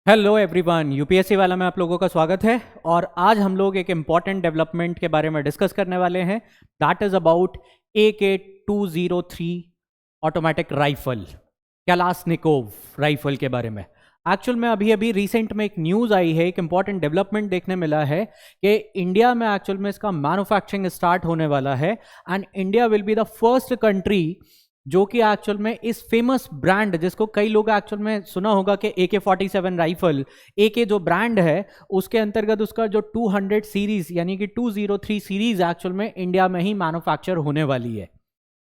Hello everyone, UPSC वाला में आप लोगों का स्वागत है। और आज हम लोग एक इम्पॉर्टेंट डेवलपमेंट के बारे में डिस्कस करने वाले हैं। That is about AK-203 automatic rifle, Kalashnikov rifle के बारे में। एक्चुअल में अभी अभी रिसेंट में एक न्यूज़ आई है, एक इम्पॉर्टेंट डेवलपमेंट देखने मिला है कि इंडिया में एक्चुअल में इसका मैन्युफैक्चरिंग स्टार्ट होने वाला है and India will be the first country जो कि एक्चुअल में इस फेमस ब्रांड, जिसको कई लोग एक्चुअल में सुना होगा कि AK-47 राइफल, AK जो ब्रांड है उसके अंतर्गत उसका जो 200 सीरीज यानी कि 203 सीरीज एक्चुअल में इंडिया में ही मैन्युफैक्चर होने वाली है।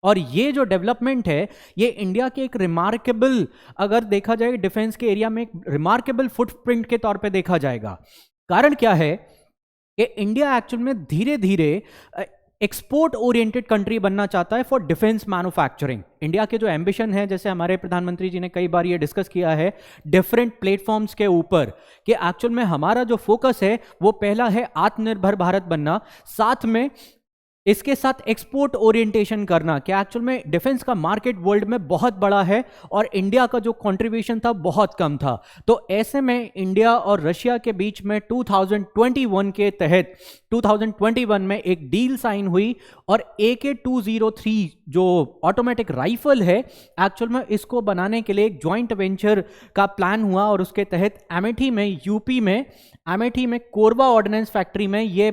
और ये जो डेवलपमेंट है ये इंडिया के एक रिमार्केबल, अगर देखा जाए डिफेंस के एरिया में एक रिमार्केबल फुटप्रिंट के तौर पे देखा जाएगा। कारण क्या है कि इंडिया एक्चुअल में धीरे धीरे एक्सपोर्ट ओरिएंटेड कंट्री बनना चाहता है फॉर डिफेंस मैन्युफैक्चरिंग। इंडिया के जो एम्बिशन है, जैसे हमारे प्रधानमंत्री जी ने कई बार ये डिस्कस किया है डिफरेंट प्लेटफॉर्म्स के ऊपर, कि एक्चुअल में हमारा जो फोकस है वो पहला है आत्मनिर्भर भारत बनना, साथ में इसके साथ एक्सपोर्ट ओरिएंटेशन करना। क्या एक्चुअल में डिफेंस का मार्केट वर्ल्ड में बहुत बड़ा है और इंडिया का जो कंट्रीब्यूशन था बहुत कम था। तो ऐसे में इंडिया और रशिया के बीच में 2021 के तहत 2021 में एक डील साइन हुई और AK-203 जो ऑटोमेटिक राइफल है एक्चुअल में इसको बनाने के लिए एक जॉइंट वेंचर का प्लान हुआ और उसके तहत अमेठी में, यूपी में अमेठी में कोरबा ऑर्डिनेंस फैक्ट्री में ये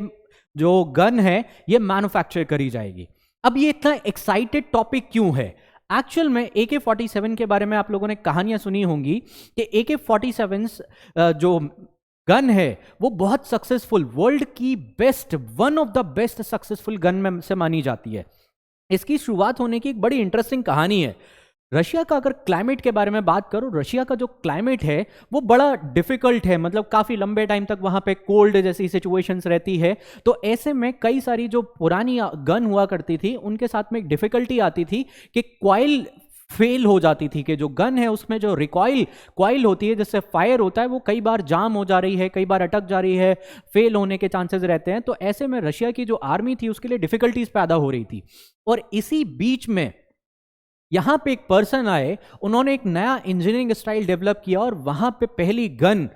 जो गन है ये मैन्युफैक्चर करी जाएगी। अब ये इतना एक्साइटेड टॉपिक क्यों है? एक्चुअल में AK-47 के बारे में आप लोगों ने कहानियां सुनी होंगी कि AK-47 जो गन है वो बहुत सक्सेसफुल, वर्ल्ड की best, one of the best successful gun में से मानी जाती है। इसकी शुरुआत होने की एक बड़ी इंटरेस्टिंग कहानी है। रशिया का अगर क्लाइमेट के बारे में बात करो, रशिया का जो क्लाइमेट है वो बड़ा डिफिकल्ट है, मतलब काफ़ी लंबे टाइम तक वहाँ पे कोल्ड जैसी सिचुएशंस रहती है। तो ऐसे में कई सारी जो पुरानी गन हुआ करती थी उनके साथ में एक डिफिकल्टी आती थी कि कॉइल फेल हो जाती थी, कि जो गन है उसमें जो कॉइल होती है जिससे फायर होता है वो कई बार जाम हो जा रही है, कई बार अटक जा रही है, फेल होने के चांसेस रहते हैं। तो ऐसे में रशिया की जो आर्मी थी उसके लिए डिफिकल्टीज पैदा हो रही थी। और इसी बीच में यहां पे एक पर्सन आए, उन्होंने एक नया इंजीनियरिंग स्टाइल डेवलप किया और वहां पे पहली गन,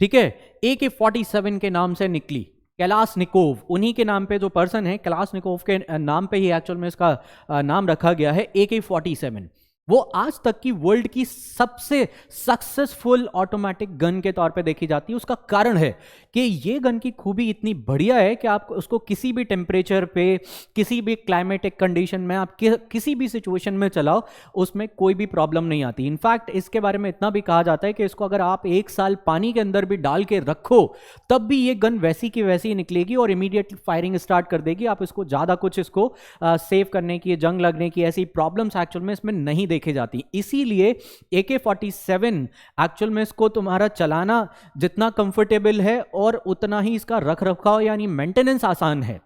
ठीक है, AK-47 के नाम से निकली। कैलाशनिकोव, उन्हीं के नाम पे जो पर्सन है कैलाशनिकोव के नाम पे ही एक्चुअल में इसका नाम रखा गया है AK-47। वो आज तक की वर्ल्ड की सबसे सक्सेसफुल ऑटोमेटिक गन के तौर पे देखी जाती है। उसका कारण है कि ये गन की खूबी इतनी बढ़िया है कि आप उसको किसी भी टेम्परेचर पे, किसी भी क्लाइमेटिक कंडीशन में, आप किसी भी सिचुएशन में चलाओ, उसमें कोई भी प्रॉब्लम नहीं आती। इनफैक्ट इसके बारे में इतना भी कहा जाता है कि इसको अगर आप 1 साल पानी के अंदर भी डाल के रखो तब भी ये गन वैसी की वैसी निकलेगी और इमीडिएटली फायरिंग स्टार्ट कर देगी। आप इसको ज़्यादा कुछ इसको सेव करने की, जंग लगने की ऐसी प्रॉब्लम्स एक्चुअल में इसमें नहीं देखे जाती। इसीलिए AK-47 एक्चुअल में इसको तुम्हारा चलाना जितना कंफर्टेबल है और उतना ही इसका रख रखाव यानी मेंटेनेंस आसान है।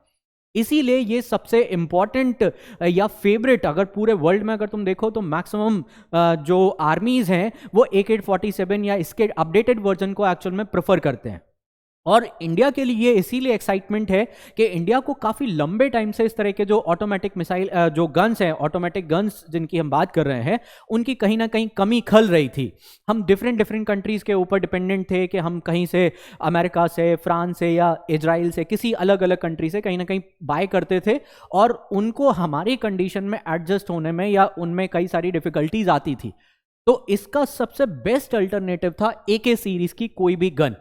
इसीलिए ये सबसे इंपॉर्टेंट या फेवरेट, अगर पूरे वर्ल्ड में अगर तुम देखो तो मैक्सिमम जो आर्मीज हैं वो AK-47 या इसके अपडेटेड वर्जन को एक्चुअल में प्रेफर करते हैं। और इंडिया के लिए इसीलिए एक्साइटमेंट है कि इंडिया को काफ़ी लंबे टाइम से इस तरह के जो ऑटोमेटिक मिसाइल जो गन्स हैं, ऑटोमेटिक गन्स जिनकी हम बात कर रहे हैं, उनकी कहीं ना कहीं कमी खल रही थी। हम डिफरेंट कंट्रीज़ के ऊपर डिपेंडेंट थे कि हम कहीं से अमेरिका से, फ्रांस से या इजराइल से, किसी अलग अलग कंट्री से कहीं ना कहीं बाय करते थे और उनको हमारी कंडीशन में एडजस्ट होने में या उनमें कई सारी डिफिकल्टीज आती थी। तो इसका सबसे बेस्ट अल्टरनेटिव था AK सीरीज की कोई भी गन।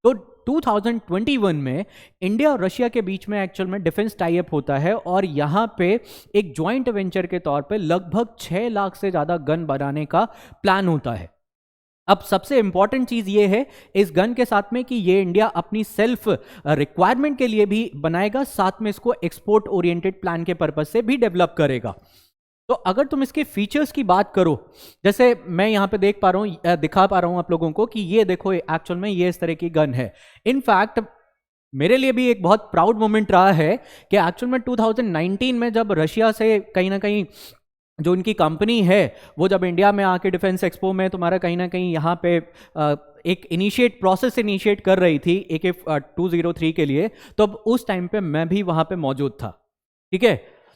तो 2021 में इंडिया और रशिया के बीच में एक्चुअल में डिफेंस टाई अप होता है और यहाँ पे एक जॉइंट वेंचर के तौर पे लगभग 6 लाख से ज़्यादा गन बनाने का प्लान होता है। अब सबसे इंपॉर्टेंट चीज़ ये है इस गन के साथ में कि ये इंडिया अपनी सेल्फ रिक्वायरमेंट के लिए भी बनाएगा, साथ में इसको एक्सपोर्ट ओरिएंटेड प्लान के पर्पज से भी डेवलप करेगा। तो अगर तुम इसके फीचर्स की बात करो, जैसे मैं यहाँ पे देख पा रहा हूँ, दिखा पा रहा हूँ आप लोगों को कि ये देखो एक्चुअल में ये इस तरह की गन है। इनफैक्ट मेरे लिए भी एक बहुत प्राउड मोमेंट रहा है कि एक्चुअल में 2019 में जब रशिया से कहीं ना कहीं जो उनकी कंपनी है वो जब इंडिया में आके डिफेंस एक्सपो में तुम्हारा कहीं ना कहीं यहाँ पे एक प्रोसेस इनिशिएट कर रही थी AK-203 के लिए, तो अब उस टाइम पे मैं भी वहाँ पे मौजूद था। ठीक है,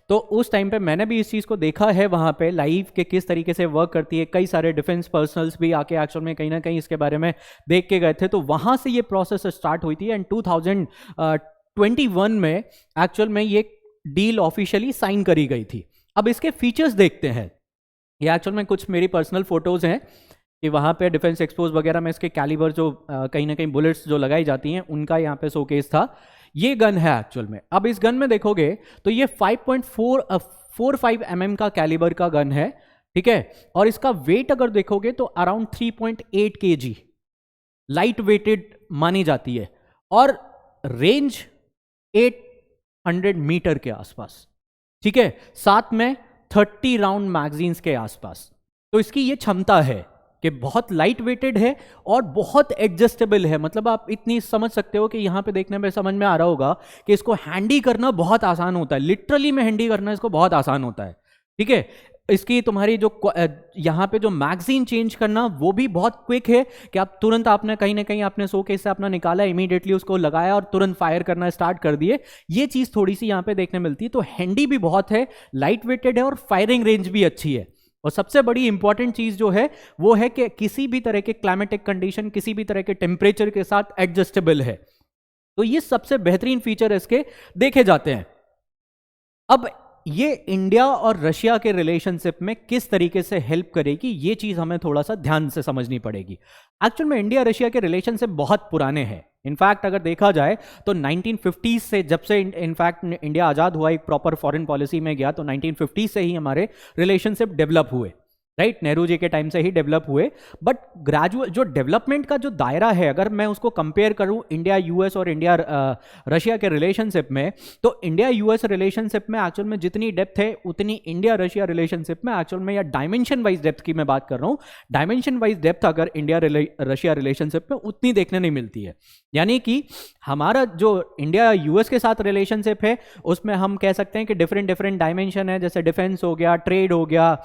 तो उस टाइम पे मैंने भी इस चीज़ को देखा है वहाँ पे लाइव के किस तरीके से वर्क करती है। कई सारे डिफेंस पर्सनल्स भी आके एक्चुअल में कहीं ना कहीं इसके बारे में देख के गए थे, तो वहाँ से ये प्रोसेस स्टार्ट हुई थी एंड 2021 में एक्चुअल में ये डील ऑफिशियली साइन करी गई थी। अब इसके फीचर्स देखते हैं। ये एक्चुअल में कुछ मेरी पर्सनल फोटोज हैं कि वहाँ पे डिफेंस एक्सपोज वगैरह में इसके कैलिबर जो कहीं ना कहीं बुलेट्स जो लगाई जाती हैं उनका यहाँ पे शोकेस था। ये गन है एक्चुअल में। अब इस गन में देखोगे तो ये 5.45 mm का कैलिबर का गन है, ठीक है। और इसका वेट अगर देखोगे तो अराउंड 3.8 kg लाइट वेटेड मानी जाती है और रेंज 800 मीटर के आसपास, ठीक है। साथ में 30 राउंड मैगजीन्स के आसपास। तो इसकी ये क्षमता है कि बहुत लाइट वेटेड है और बहुत एडजस्टेबल है। मतलब आप इतनी समझ सकते हो कि यहां पे देखने में समझ में आ रहा होगा कि इसको हैंडी करना बहुत आसान होता है। लिटरली में हैंडी करना इसको बहुत आसान होता है, ठीक है। इसकी तुम्हारी जो यहाँ पे जो मैगजीन चेंज करना वो भी बहुत क्विक है कि आप तुरंत आपने कहीं ना कहीं आपने शोकेस से अपना निकाला, इमीडिएटली उसको लगाया और तुरंत फायर करना स्टार्ट कर दिए। ये चीज़ थोड़ी सी यहाँ पे देखने मिलती है। तो हैंडी भी बहुत है, लाइट वेटेड है और फायरिंग रेंज भी अच्छी है। और सबसे बड़ी इंपॉर्टेंट चीज जो है वो है कि किसी भी तरह के क्लाइमेटिक कंडीशन, किसी भी तरह के टेम्परेचर के साथ एडजस्टेबल है। तो ये सबसे बेहतरीन फीचर इसके देखे जाते हैं। अब ये इंडिया और रशिया के रिलेशनशिप में किस तरीके से हेल्प करेगी, ये चीज हमें थोड़ा सा ध्यान से समझनी पड़ेगी। एक्चुअल में इंडिया रशिया के रिलेशनशिप बहुत पुराने हैं। इनफैक्ट अगर देखा जाए तो 1950 से, जब से इनफैक्ट इंडिया आज़ाद हुआ, एक प्रॉपर फॉरेन पॉलिसी में गया, तो 1950 से ही हमारे रिलेशनशिप डेवलप हुए, राइट। नेहरू जी के टाइम से ही डेवलप हुए। बट ग्रेजुअल जो डेवलपमेंट का जो दायरा है, अगर मैं उसको कंपेयर करूं इंडिया यूएस और इंडिया रशिया के रिलेशनशिप में, तो इंडिया यूएस रिलेशनशिप में एक्चुअल में जितनी डेप्थ है उतनी इंडिया रशिया रिलेशनशिप में एक्चुअल में, या डायमेंशन वाइज डेप्थ की मैं बात कर रहा हूं, डायमेंशन वाइज डेप्थ अगर इंडिया रशिया रिलेशनशिप में उतनी देखने नहीं मिलती है। यानी कि हमारा जो इंडिया यूएस के साथ रिलेशनशिप है उसमें हम कह सकते हैं कि डिफरेंट डिफरेंट डायमेंशन है, जैसे डिफेंस हो गया, ट्रेड हो गया,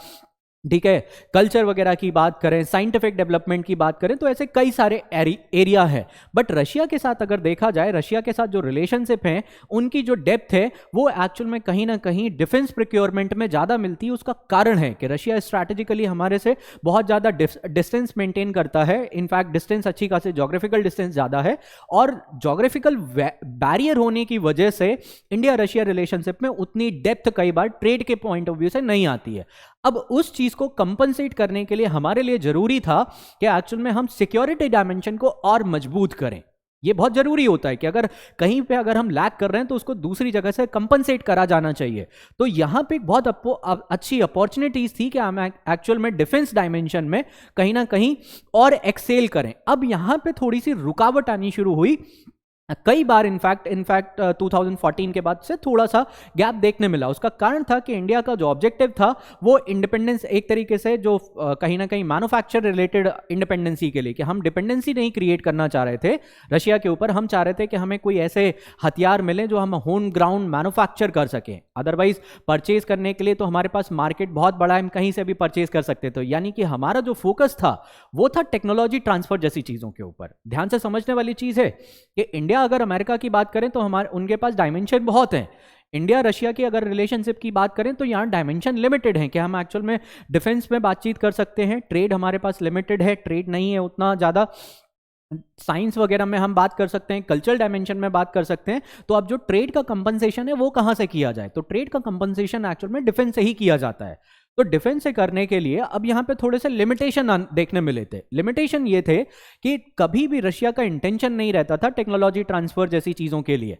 ठीक है, कल्चर वगैरह की बात करें, साइंटिफिक डेवलपमेंट की बात करें, तो ऐसे कई सारे एरिया है। बट रशिया के साथ अगर देखा जाए, रशिया के साथ जो रिलेशनशिप है उनकी जो डेप्थ है वो एक्चुअल में कहीं ना कहीं डिफेंस प्रोक्योरमेंट में ज़्यादा मिलती है। उसका कारण है कि रशिया स्ट्रैटेजिकली हमारे से बहुत ज़्यादा डिस्टेंस मेंटेन करता है। इनफैक्ट डिस्टेंस अच्छी खासी, जोग्राफिकल डिस्टेंस ज़्यादा है और जोग्राफिकल बैरियर होने की वजह से इंडिया रशिया रिलेशनशिप में उतनी डेप्थ कई बार ट्रेड के पॉइंट ऑफ व्यू से नहीं आती है। अब उस चीज को कंपनसेट करने के लिए हमारे लिए जरूरी था कि एक्चुअल में हम सिक्योरिटी डायमेंशन को और मजबूत करें। ये बहुत जरूरी होता है कि अगर कहीं पे अगर हम लैग कर रहे हैं तो उसको दूसरी जगह से कंपनसेट करा जाना चाहिए। तो यहां पे एक बहुत अच्छी अपॉर्चुनिटीज थी कि हम एक्चुअल में डिफेंस डायमेंशन में कहीं ना कहीं और एक्सेल करें। अब यहां पे थोड़ी सी रुकावट आनी शुरू हुई कई बार। इनफैक्ट 2014 के बाद से थोड़ा सा गैप देखने मिला। उसका कारण था कि इंडिया का जो ऑब्जेक्टिव था वो इंडिपेंडेंस, एक तरीके से जो कहीं ना कहीं मैन्युफैक्चर रिलेटेड इंडिपेंडेंसी के लिए, कि हम डिपेंडेंसी नहीं क्रिएट करना चाह रहे थे रशिया के ऊपर। हम चाह रहे थे कि हमें कोई ऐसे हथियार मिले जो हम होम ग्राउंड मैन्युफैक्चर कर सकें। अदरवाइज परचेज करने के लिए तो हमारे पास मार्केट बहुत बड़ा है, हम कहीं से भी परचेज कर सकते। तो यानी कि हमारा जो फोकस था वो था टेक्नोलॉजी ट्रांसफर जैसी चीजों के ऊपर। ध्यान से समझने वाली चीज है कि इंडिया अगर अमेरिका की बात करें तो हमारे उनके पास डायमेंशन बहुत हैं। इंडिया रशिया की अगर रिलेशनशिप की बात करें तो यहाँ डायमेंशन लिमिटेड है कि हम एक्चुअल में डिफेंस में बातचीत कर सकते हैं। ट्रेड हमारे पास लिमिटेड है, ट्रेड नहीं है उतना ज़्यादा। साइंस वगैरह में हम बात कर सकते हैं, कल्चरल डायमेंशन में बात कर सकते हैं। तो अब जो ट्रेड का कंपनसेशन है वो कहाँ से किया जाए, तो ट्रेड का कंपनसेशन एक्चुअल में डिफेंस से ही किया जाता है। तो डिफेंस से करने के लिए अब यहाँ पे थोड़े से लिमिटेशन देखने मिले थे। लिमिटेशन ये थे कि कभी भी रशिया का इंटेंशन नहीं रहता था टेक्नोलॉजी ट्रांसफर जैसी चीज़ों के लिए,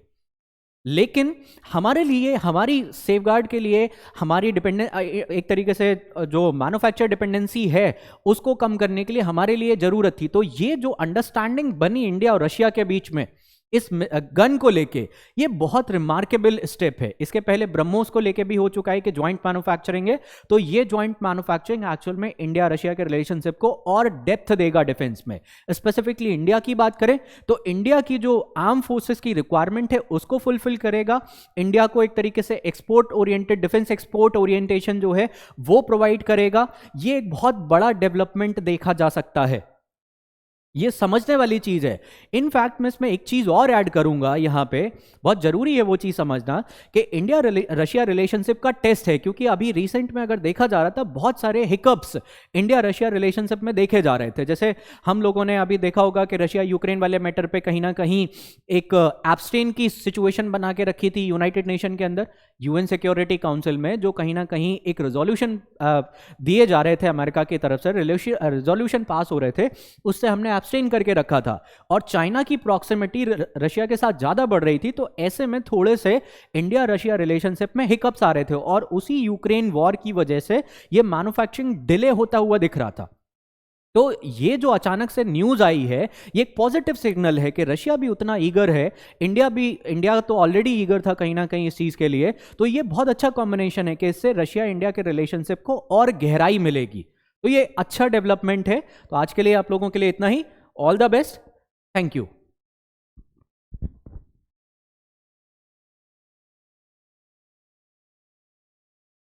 लेकिन हमारे लिए, हमारी सेफगार्ड के लिए, हमारी एक तरीके से जो मैन्युफैक्चर डिपेंडेंसी है उसको कम करने के लिए हमारे लिए ज़रूरत थी। तो ये जो अंडरस्टैंडिंग बनी इंडिया और रशिया के बीच में इस गन को लेके, ये बहुत रिमार्केबल स्टेप है। इसके पहले ब्रह्मोस को लेके भी हो चुका है कि ज्वाइंट मैन्युफैक्चरिंग है। तो ये ज्वाइंट मैन्युफैक्चरिंग एक्चुअल में इंडिया रशिया के रिलेशनशिप को और डेप्थ देगा डिफेंस में। स्पेसिफिकली इंडिया की बात करें तो इंडिया की जो आर्म फोर्सेस की रिक्वायरमेंट है उसको फुलफिल करेगा। इंडिया को एक तरीके से export oriented, defence export orientation जो है वो प्रोवाइड करेगा। ये एक बहुत बड़ा डेवलपमेंट देखा जा सकता है। ये समझने वाली चीज है। इनफैक्ट मैं इसमें एक चीज और ऐड करूंगा यहाँ पे, बहुत जरूरी है वो चीज समझना कि इंडिया रशिया रिलेशनशिप का टेस्ट है, क्योंकि अभी रिसेंट में अगर देखा जा रहा था बहुत सारे हिकअप्स इंडिया रशिया रिलेशनशिप में देखे जा रहे थे। जैसे हम लोगों ने अभी देखा होगा कि रशिया यूक्रेन वाले मैटर पे कहीं ना कहीं एक एब्सटेन की सिचुएशन बना के रखी थी यूनाइटेड नेशन के अंदर, यूएन सिक्योरिटी काउंसिल में, जो कहीं ना कहीं एक रेजोल्यूशन दिए जा रहे थे अमेरिका की तरफ से, रेजोल्यूशन पास हो रहे थे, उससे हमने एब्सटेन करके रखा था। और चाइना की प्रॉक्सिमिटी रशिया के साथ ज्यादा बढ़ रही थी, तो ऐसे में थोड़े से इंडिया रशिया रिलेशनशिप में हिकअप्स आ रहे थे, और उसी यूक्रेन वॉर की वजह से ये मैन्युफैक्चरिंग डिले होता हुआ दिख रहा था। तो ये जो अचानक से न्यूज आई है, ये एक पॉजिटिव सिग्नल है कि रशिया भी उतना ईगर है, इंडिया तो ऑलरेडी ईगर था कहीं ना कहीं इस चीज के लिए। तो ये बहुत अच्छा कॉम्बिनेशन है कि इससे रशिया इंडिया के रिलेशनशिप को और गहराई मिलेगी। तो ये अच्छा डेवलपमेंट है। तो आज के लिए आप लोगों के लिए इतना ही। All the best. Thank you.